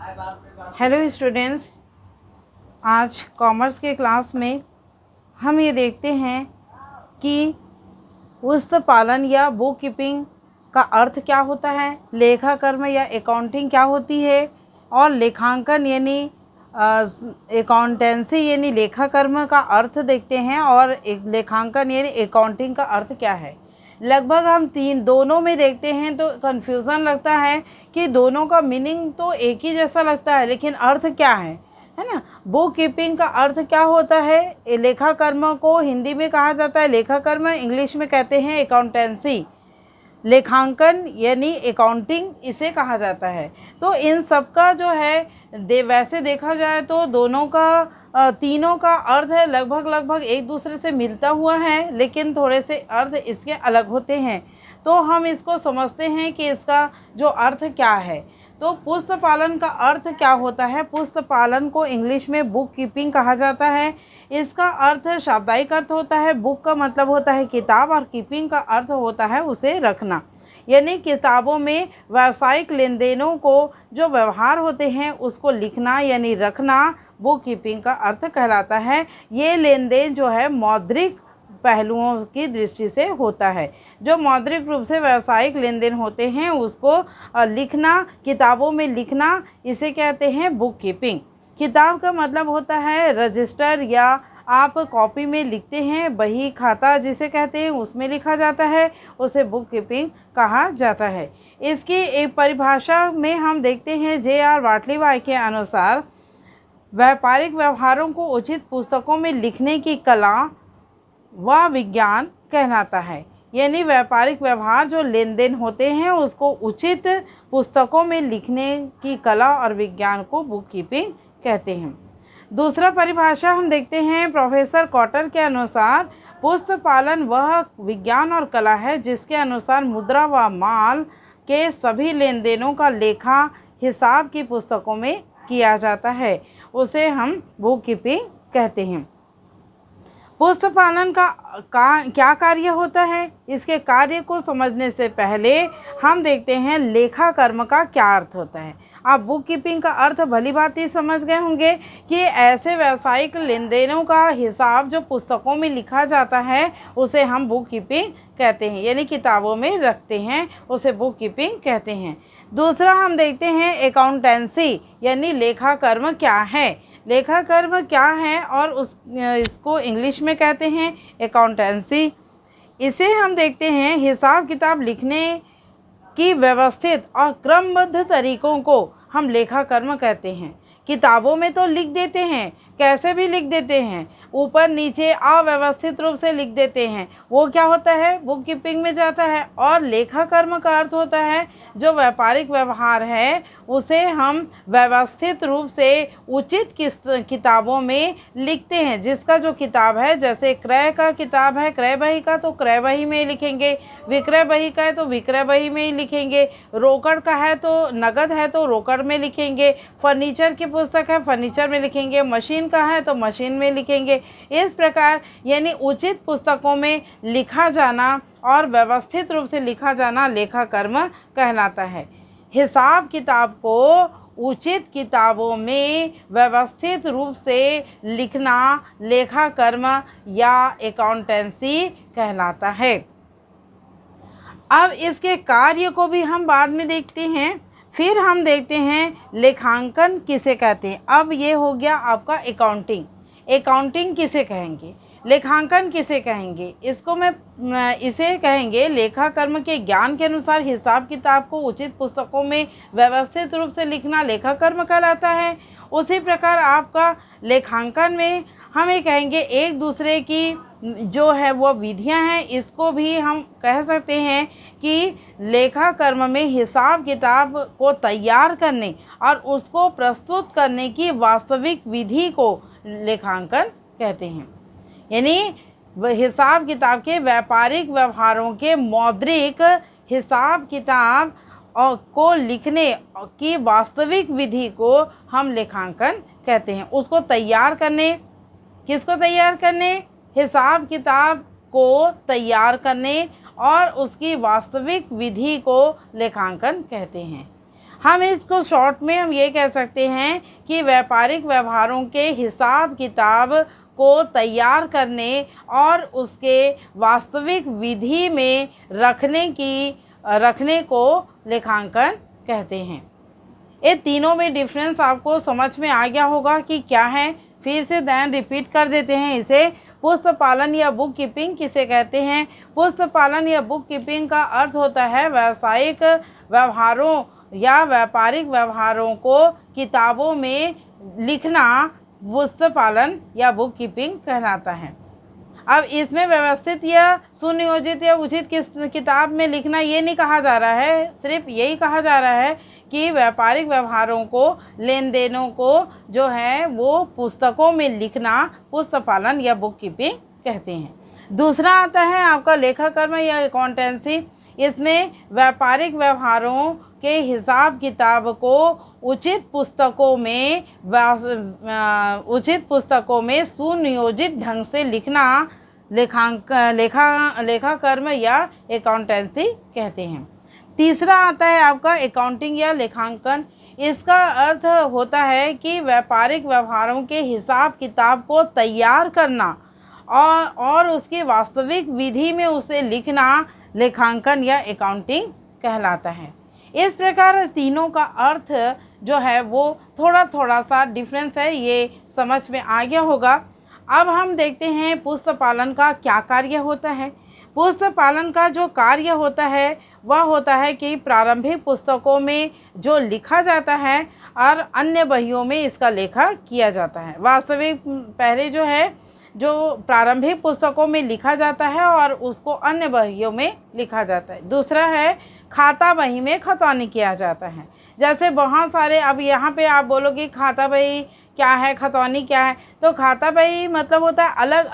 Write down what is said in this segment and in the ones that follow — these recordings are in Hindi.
हेलो स्टूडेंट्स, आज कॉमर्स के क्लास में हम ये देखते हैं कि पुस्तक पालन या बुक कीपिंग का अर्थ क्या होता है, लेखा कर्म या अकाउंटिंग क्या होती है, और लेखांकन यानी अकाउंटेंसी यानी लेखा कर्म का अर्थ देखते हैं, और एक लेखांकन यानी अकाउंटिंग का अर्थ क्या है। लगभग हम दोनों में देखते हैं तो कन्फ्यूज़न लगता है कि दोनों का मीनिंग तो एक ही जैसा लगता है, लेकिन अर्थ क्या है ना। बुक कीपिंग का अर्थ क्या होता है, लेखा कर्म को हिंदी में कहा जाता है लेखा कर्म, इंग्लिश में कहते हैं अकाउंटेंसी। लेखांकन यानी अकाउंटिंग इसे कहा जाता है। तो इन सब का जो है वैसे देखा जाए तो दोनों का तीनों का अर्थ है लगभग एक दूसरे से मिलता हुआ है, लेकिन थोड़े से अर्थ इसके अलग होते हैं। तो हम इसको समझते हैं कि इसका जो अर्थ क्या है। तो पुस्तक पालन का अर्थ क्या होता है। पुस्तक पालन को इंग्लिश में बुक कीपिंग कहा जाता है। इसका अर्थ शाब्दिक अर्थ होता है, बुक का मतलब होता है किताब, और कीपिंग का अर्थ होता है उसे रखना। यानी किताबों में व्यावसायिक लेन देनों को जो व्यवहार होते हैं उसको लिखना यानी रखना बुक कीपिंग का अर्थ कहलाता है। ये लेन देन जो है मौद्रिक पहलुओं की दृष्टि से होता है। जो मौद्रिक रूप से व्यावसायिक लेन देन होते हैं उसको लिखना, किताबों में लिखना, इसे कहते हैं बुक कीपिंग। किताब का मतलब होता है रजिस्टर, या आप कॉपी में लिखते हैं, बही खाता जिसे कहते हैं उसमें लिखा जाता है, उसे बुक कीपिंग कहा जाता है। इसकी एक परिभाषा में हम देखते हैं J.R. बाटलीबाई के अनुसार व्यापारिक व्यवहारों को उचित पुस्तकों में लिखने की कला व विज्ञान कहलाता है। यानी व्यापारिक व्यवहार जो लेन देन होते हैं उसको उचित पुस्तकों में लिखने की कला और विज्ञान को बुक कीपिंग कहते हैं। दूसरा परिभाषा हम देखते हैं प्रोफेसर कॉटर के अनुसार पुस्तक पालन वह विज्ञान और कला है जिसके अनुसार मुद्रा व माल के सभी लेन देनों का लेखा हिसाब की पुस्तकों में किया जाता है, उसे हम बुक कीपिंग कहते हैं। पुस्तक पालन का क्या कार्य होता है, इसके कार्य को समझने से पहले हम देखते हैं लेखा कर्म का क्या अर्थ होता है। आप बुक कीपिंग का अर्थ भली भांति समझ गए होंगे कि ऐसे व्यावसायिक लेन देनों का हिसाब जो पुस्तकों में लिखा जाता है उसे हम बुक कीपिंग कहते हैं, यानी किताबों में रखते हैं उसे बुक कीपिंग कहते हैं। दूसरा हम देखते हैं अकाउंटेंसी यानी लेखा कर्म क्या है। लेखा कर्म क्या है और इसको इंग्लिश में कहते हैं अकाउंटेंसी। इसे हम देखते हैं हिसाब किताब लिखने की व्यवस्थित और क्रमबद्ध तरीकों को हम लेखा कर्म कहते हैं। किताबों में तो लिख देते हैं, कैसे भी लिख देते हैं, ऊपर नीचे अव्यवस्थित रूप से लिख देते हैं, वो क्या होता है बुक कीपिंग में जाता है। और लेखा कर्म का अर्थ होता है जो व्यापारिक व्यवहार है उसे हम व्यवस्थित रूप से उचित किताबों में लिखते हैं। जिसका जो किताब है, जैसे क्रय का किताब है क्रय बही का तो क्रय बही में ही लिखेंगे, विक्रय बही का है तो विक्रय बही में ही लिखेंगे, रोकड़ का है तो नगद है तो रोकड़ में लिखेंगे, फर्नीचर की पुस्तक है फर्नीचर में लिखेंगे, मशीन का है तो मशीन में लिखेंगे। इस प्रकार यानी उचित पुस्तकों में लिखा जाना और व्यवस्थित रूप से लिखा जाना लेखा कर्म कहलाता है। हिसाब किताब को उचित किताबों में व्यवस्थित रूप से लिखना लेखा कर्म या अकाउंटेंसी कहलाता है। अब इसके कार्य को भी हम बाद में देखते हैं। फिर हम देखते हैं लेखांकन किसे कहते हैं। अब ये हो गया आपका अकाउंटिंग। अकाउंटिंग किसे कहेंगे, लेखांकन किसे कहेंगे, इसको इसे कहेंगे लेखा कर्म के ज्ञान के अनुसार हिसाब किताब को उचित पुस्तकों में व्यवस्थित रूप से लिखना लेखा कर्म कहलाता है। उसी प्रकार आपका लेखांकन में हम ये कहेंगे एक दूसरे की जो है वो विधियां हैं, इसको भी हम कह सकते हैं कि लेखा कर्म में हिसाब किताब को तैयार करने और उसको प्रस्तुत करने की वास्तविक विधि को लेखांकन कहते हैं। यानी हिसाब किताब के व्यापारिक व्यवहारों के मौद्रिक हिसाब किताब और को लिखने की वास्तविक विधि को हम लेखांकन कहते हैं। उसको तैयार करने, किसको तैयार करने, हिसाब किताब को तैयार करने और उसकी वास्तविक विधि को लेखांकन कहते हैं। हम इसको शॉर्ट में हम ये कह सकते हैं कि व्यापारिक व्यवहारों के हिसाब किताब को तैयार करने और उसके वास्तविक विधि में रखने को लेखांकन कहते हैं। ये तीनों में डिफरेंस आपको समझ में आ गया होगा कि क्या है। फिर से दैन रिपीट कर देते हैं इसे। पुस्तक पालन या बुक कीपिंग किसे कहते हैं? पुस्तक पालन या बुक कीपिंग का अर्थ होता है व्यावसायिक व्यवहारों या व्यापारिक व्यवहारों को किताबों में लिखना पुस्तक पालन या बुक कीपिंग कहलाता है। अब इसमें व्यवस्थित या सुनियोजित या उचित किताब में लिखना ये नहीं कहा जा रहा है, सिर्फ यही कहा जा रहा है कि व्यापारिक व्यवहारों को, लेन देनों को जो है वो पुस्तकों में लिखना पुस्तक पालन या बुक कीपिंग कहते हैं। दूसरा आता है आपका लेखा कर्म या अकाउंटेंसी। इसमें व्यापारिक व्यवहारों के हिसाब किताब को उचित पुस्तकों में सुनियोजित ढंग से लिखना लेखा कर्म या अकाउंटेंसी कहते हैं। तीसरा आता है आपका अकाउंटिंग या लेखांकन। इसका अर्थ होता है कि व्यापारिक व्यवहारों के हिसाब किताब को तैयार करना और उसकी वास्तविक विधि में उसे लिखना लेखांकन या अकाउंटिंग कहलाता है। इस प्रकार तीनों का अर्थ जो है वो थोड़ा सा डिफरेंस है, ये समझ में आ गया होगा। अब हम देखते हैं पुस्तक पालन का क्या कार्य होता है। पुस्तक पालन का जो कार्य होता है वह होता है कि प्रारंभिक पुस्तकों में जो लिखा जाता है और अन्य बहियों में इसका लेखा किया जाता है। वास्तविक पहले जो प्रारंभिक पुस्तकों में लिखा जाता है और उसको अन्य बहियों में लिखा जाता है। दूसरा है खाता बही में खतौनी किया जाता है। जैसे बहुत सारे, अब यहाँ पे आप बोलोगे खाता बही क्या है, खतौनी क्या है, तो खाता बही मतलब होता है अलग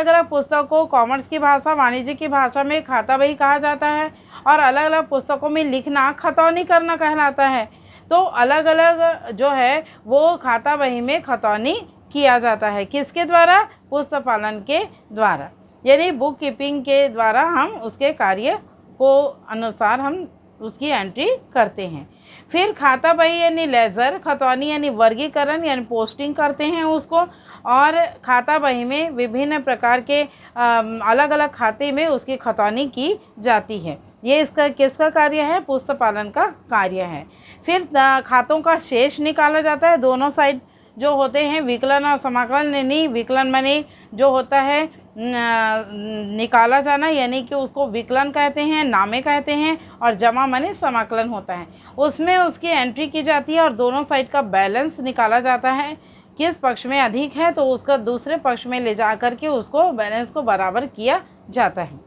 अलग पुस्तक को कॉमर्स की भाषा, वाणिज्य की भाषा में खाता बही कहा जाता है और अलग अलग पुस्तकों में लिखना खतौनी करना कहलाता है। तो अलग अलग जो है वो खाता बही में खतौनी किया जाता है। किसके द्वारा? पुस्तक पालन के द्वारा, यानी बुक कीपिंग के द्वारा हम उसके कार्य को अनुसार हम उसकी एंट्री करते हैं। फिर खाता बही यानी लेजर, खतौनी यानी वर्गीकरण यानी पोस्टिंग करते हैं उसको, और खाता बही में विभिन्न प्रकार के अलग अलग खाते में उसकी खतौनी की जाती है। ये इसका किसका कार्य है? पुस्तक पालन का कार्य है। फिर खातों का शेष निकाला जाता है। दोनों साइड जो होते हैं विकलन और समाकलन, यानी विकलन माने जो होता है निकाला जाना, यानी कि उसको विकलन कहते हैं, नामे कहते हैं, और जमा माने समाकलन होता है। उसमें उसकी एंट्री की जाती है और दोनों साइड का बैलेंस निकाला जाता है। किस पक्ष में अधिक है तो उसका दूसरे पक्ष में ले जा कर के उसको बैलेंस को बराबर किया जाता है।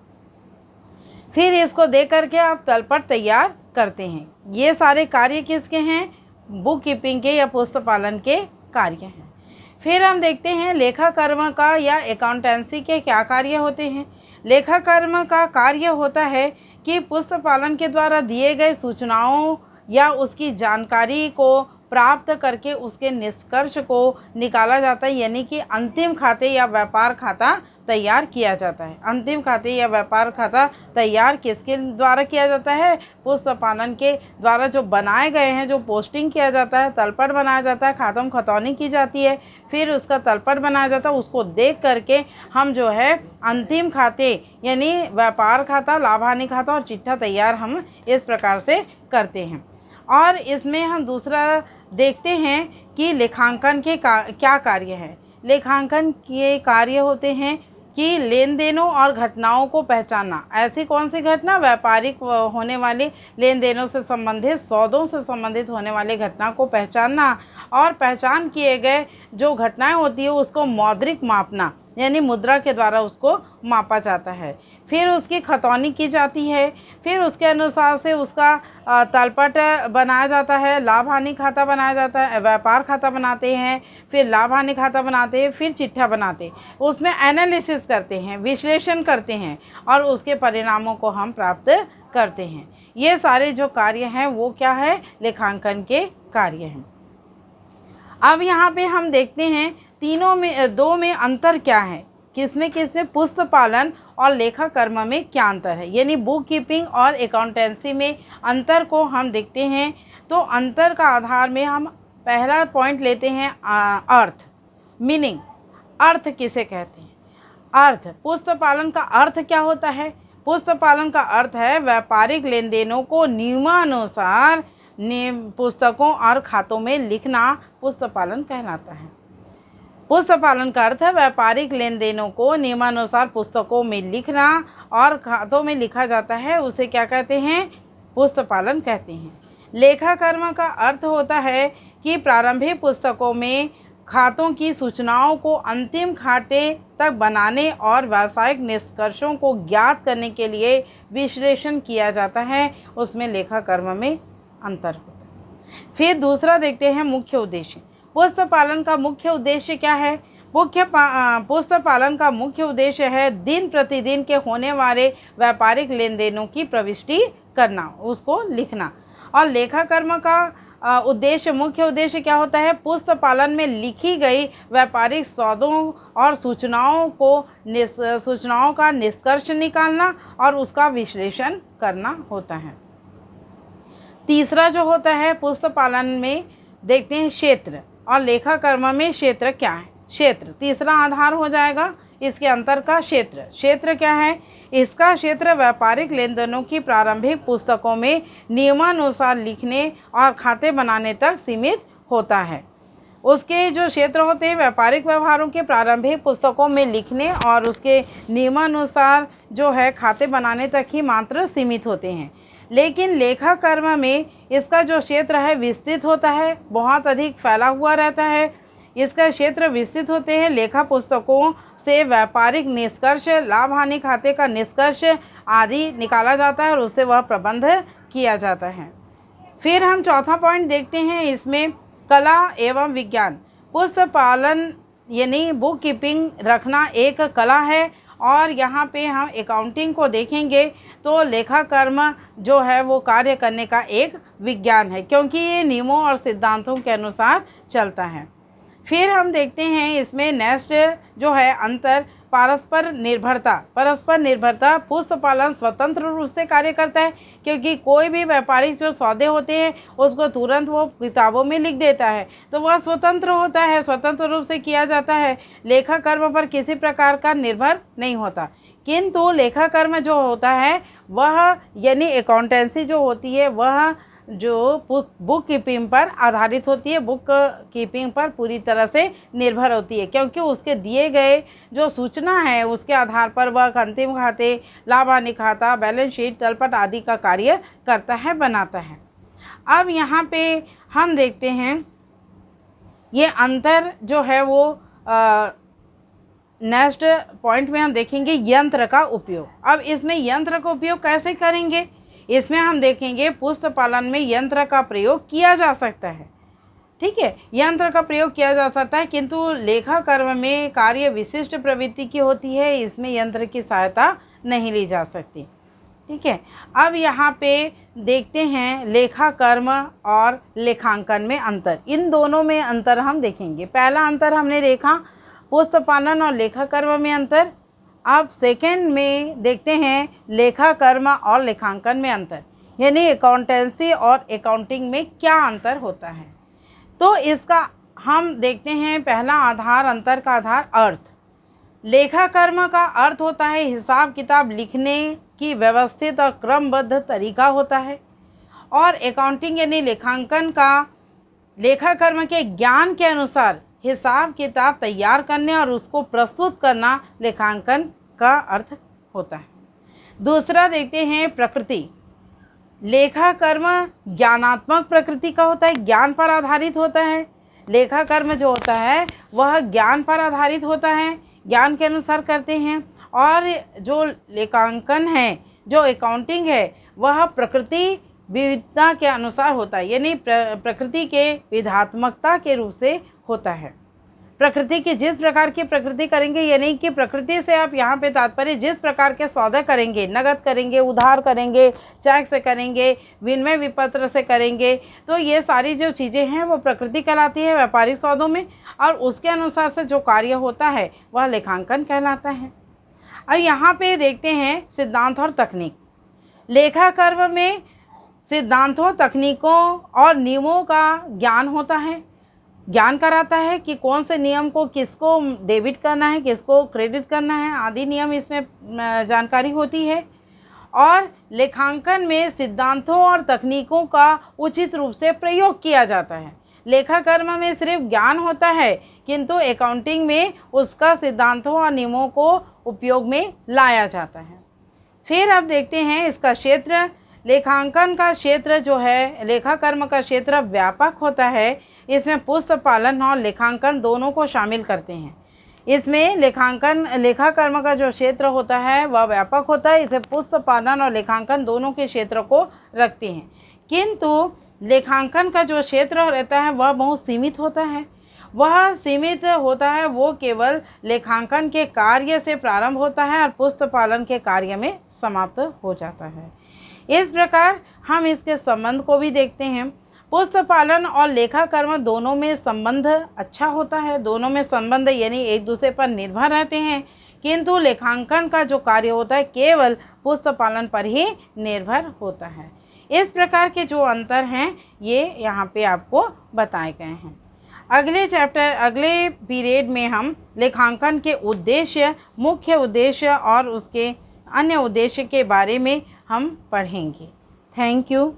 फिर इसको दे करके आप तलपट तैयार करते हैं। ये सारे कार्य किसके हैं? बुक कीपिंग के या पुस्तक पालन के कार्य हैं। फिर हम देखते हैं लेखा कर्म का या अकाउंटेंसी के क्या कार्य होते हैं। लेखा कर्म का कार्य होता है कि पुस्तक पालन के द्वारा दिए गए सूचनाओं या उसकी जानकारी को प्राप्त करके उसके निष्कर्ष को निकाला जाता है, यानी कि अंतिम खाते या व्यापार खाता तैयार किया जाता है। अंतिम खाते या व्यापार खाता तैयार किसके द्वारा किया जाता है? पुस्तक पालन के द्वारा जो बनाए गए हैं, जो पोस्टिंग किया जाता है, तलपट बनाया जाता है, खातों में खतौनी की जाती है, फिर उसका तलपट बनाया जाता है। उसको देख करके हम जो है अंतिम खाते यानी व्यापार खाता, लाभ हानि खाता और चिट्ठा तैयार हम इस प्रकार से करते हैं। और इसमें हम दूसरा देखते हैं कि लेखांकन के क्या कार्य है। लेखांकन के कार्य होते हैं कि लेन देनों और घटनाओं को पहचानना। ऐसी कौन सी घटना? व्यापारिक होने वाले लेन देनों से संबंधित, सौदों से संबंधित होने वाली घटना को पहचानना, और पहचान किए गए जो घटनाएं होती है उसको मौद्रिक मापना, यानी मुद्रा के द्वारा उसको मापा जाता है। फिर उसकी खतौनी की जाती है, फिर उसके अनुसार से उसका तलपट बनाया जाता है, लाभ हानि खाता बनाया जाता है, व्यापार खाता बनाते हैं, फिर लाभ हानि खाता बनाते हैं, फिर चिट्ठा बनाते हैं। उसमें एनालिसिस करते हैं, विश्लेषण करते हैं और उसके परिणामों को हम प्राप्त करते हैं। ये सारे जो कार्य हैं वो क्या है? लेखांकन के कार्य हैं। अब यहाँ पे हम देखते हैं तीनों में, दो में अंतर क्या है, किसमें पुस्तक पालन और लेखा कर्म में क्या अंतर है। यानी बुक कीपिंग और अकाउंटेंसी में अंतर को हम देखते हैं। तो अंतर का आधार में हम पहला पॉइंट लेते हैं अर्थ, मीनिंग। अर्थ किसे कहते हैं? अर्थ, पुस्तक पालन का अर्थ क्या होता है? पुस्तक पालन का अर्थ है व्यापारिक लेन देनों को नियमानुसार पुस्तकों और खातों में लिखना पुस्तक पालन कहलाता है। पुस्तक पालन का अर्थ है व्यापारिक लेन देनों को नियमानुसार पुस्तकों में लिखना और खातों में लिखा जाता है, उसे क्या कहते हैं? पुस्तक पालन कहते हैं। लेखा कर्म का अर्थ होता है कि प्रारंभिक पुस्तकों में खातों की सूचनाओं को अंतिम खाते तक बनाने और व्यावसायिक निष्कर्षों को ज्ञात करने के लिए विश्लेषण किया जाता है, उसमें लेखा कर्म में अंतर होता है। फिर दूसरा देखते हैं मुख्य उद्देश्य। पुस्तक पालन का मुख्य उद्देश्य क्या है? पुस्तक पालन का मुख्य उद्देश्य है दिन प्रतिदिन के होने वाले व्यापारिक लेन देनों की प्रविष्टि करना, उसको लिखना। और लेखा कर्म का उद्देश्य, मुख्य उद्देश्य क्या होता है? पुस्तक पालन में लिखी गई व्यापारिक सौदों और सूचनाओं का निष्कर्ष निकालना और उसका विश्लेषण करना होता है। तीसरा जो होता है पुस्तक पालन में देखते हैं क्षेत्र, और लेखा कर्म में क्षेत्र क्या है? क्षेत्र तीसरा आधार हो जाएगा इसके अंतर का। क्षेत्र क्या है? इसका क्षेत्र व्यापारिक लेन देनों की प्रारंभिक पुस्तकों में नियमानुसार लिखने और खाते बनाने तक सीमित होता है। उसके जो क्षेत्र होते हैं व्यापारिक व्यवहारों के प्रारंभिक पुस्तकों में लिखने और उसके नियमानुसार जो है खाते बनाने तक ही मात्र सीमित होते हैं। लेकिन लेखा कर्म में इसका जो क्षेत्र है विस्तृत होता है, बहुत अधिक फैला हुआ रहता है। इसका क्षेत्र विस्तृत होते हैं। लेखा पुस्तकों से व्यापारिक निष्कर्ष, लाभ हानि खाते का निष्कर्ष आदि निकाला जाता है और उससे वह प्रबंध किया जाता है। फिर हम चौथा पॉइंट देखते हैं, इसमें कला एवं विज्ञान। पुस्तक पालन यानी बुक कीपिंग रखना एक कला है और यहाँ पे हम अकाउंटिंग को देखेंगे तो लेखा कर्म जो है वो कार्य करने का एक विज्ञान है, क्योंकि ये नियमों और सिद्धांतों के अनुसार चलता है। फिर हम देखते हैं इसमें नेक्स्ट जो है अंतर, परस्पर निर्भरता। पुस्तक पालन स्वतंत्र रूप से कार्य करता है, क्योंकि कोई भी व्यापारिक जो सौदे होते हैं उसको तुरंत वो किताबों में लिख देता है, तो वह स्वतंत्र होता है, स्वतंत्र रूप से किया जाता है, लेखा कर्म पर किसी प्रकार का निर्भर नहीं होता। किंतु लेखा कर्म जो होता है वह यानी अकाउंटेंसी जो होती है वह जो बुक कीपिंग पर आधारित होती है, बुक कीपिंग पर पूरी तरह से निर्भर होती है, क्योंकि उसके दिए गए जो सूचना है उसके आधार पर वह अंतिम खाते, लाभ हानि खाता, बैलेंस शीट, तलपट आदि का कार्य करता है, बनाता है। अब यहाँ पे हम देखते हैं ये अंतर जो है वो नेक्स्ट पॉइंट में हम देखेंगे यंत्र का उपयोग। अब इसमें यंत्र का उपयोग कैसे करेंगे, इसमें हम देखेंगे पुस्तक पालन में यंत्र का प्रयोग किया जा सकता है। ठीक है, यंत्र का प्रयोग किया जा सकता है, किंतु लेखा कर्म में कार्य विशिष्ट प्रवृत्ति की होती है, इसमें यंत्र की सहायता नहीं ली जा सकती। ठीक है, अब यहाँ पे देखते हैं लेखा कर्म और लेखांकन में अंतर। इन दोनों में अंतर हम देखेंगे। पहला अंतर हमने देखा पुस्तक पालन और लेखा कर्म में अंतर। अब सेकंड में देखते हैं लेखा कर्म और लेखांकन में अंतर, यानी अकाउंटेंसी और अकाउंटिंग में क्या अंतर होता है। तो इसका हम देखते हैं पहला आधार, अंतर का आधार अर्थ। लेखा कर्म का अर्थ होता है हिसाब किताब लिखने की व्यवस्थित और क्रमबद्ध तरीका होता है, और अकाउंटिंग यानी लेखांकन का लेखा कर्म के ज्ञान के अनुसार हिसाब किताब तैयार करने और उसको प्रस्तुत करना लेखांकन का अर्थ होता है। दूसरा देखते हैं प्रकृति। लेखा कर्म ज्ञानात्मक प्रकृति का होता है, ज्ञान पर आधारित होता है। लेखा कर्म जो होता है वह ज्ञान पर आधारित होता है, ज्ञान के अनुसार करते हैं। और जो लेखांकन है, जो अकाउंटिंग है, वह प्रकृति विविधता के अनुसार होता है, यानी प्रकृति के विधात्मकता के रूप से होता है। प्रकृति की जिस प्रकार की प्रकृति करेंगे, यानी कि प्रकृति से आप यहाँ पे तात्पर्य जिस प्रकार के सौदे करेंगे, नगद करेंगे, उधार करेंगे, चेक से करेंगे, विनिमय विपत्र से करेंगे, तो ये सारी जो चीज़ें हैं वो प्रकृति कहलाती है व्यापारिक सौदों में, और उसके अनुसार से जो कार्य होता है वह लेखांकन कहलाता है। अब यहाँ पे देखते हैं सिद्धांत और तकनीक। लेखा कर्म में सिद्धांतों, तकनीकों और नियमों का ज्ञान होता है, ज्ञान कराता है कि कौन से नियम को किसको डेबिट करना है, किसको क्रेडिट करना है, आदि नियम इसमें जानकारी होती है। और लेखांकन में सिद्धांतों और तकनीकों का उचित रूप से प्रयोग किया जाता है। लेखा कर्म में सिर्फ ज्ञान होता है, किंतु अकाउंटिंग में उसका सिद्धांतों और नियमों को उपयोग में लाया जाता है। फिर अब देखते हैं इसका क्षेत्र। लेखांकन का क्षेत्र जो है, लेखा कर्म का क्षेत्र व्यापक होता है। इसमें पुस्तक पालन और लेखांकन दोनों को शामिल करते हैं। इसमें लेखा कर्म का जो क्षेत्र होता है वह व्यापक होता है। इसे पुस्तक पालन और लेखांकन दोनों के क्षेत्र को रखते हैं, किंतु लेखांकन का जो क्षेत्र रहता है वह बहुत सीमित होता है। वह सीमित होता है, वो केवल लेखांकन के कार्य से प्रारंभ होता है और पुस्तक पालन के कार्य में समाप्त हो जाता है। इस प्रकार हम इसके संबंध को भी देखते हैं। पुस्तक पालन और लेखा कर्म दोनों में संबंध अच्छा होता है, दोनों में संबंध यानी एक दूसरे पर निर्भर रहते हैं, किंतु लेखांकन का जो कार्य होता है केवल पुस्तक पालन पर ही निर्भर होता है। इस प्रकार के जो अंतर हैं ये यहाँ पे आपको बताए गए हैं। अगले पीरियड में हम लेखांकन के उद्देश्य, मुख्य उद्देश्य और उसके अन्य उद्देश्य के बारे में हम पढ़ेंगे। Thank you.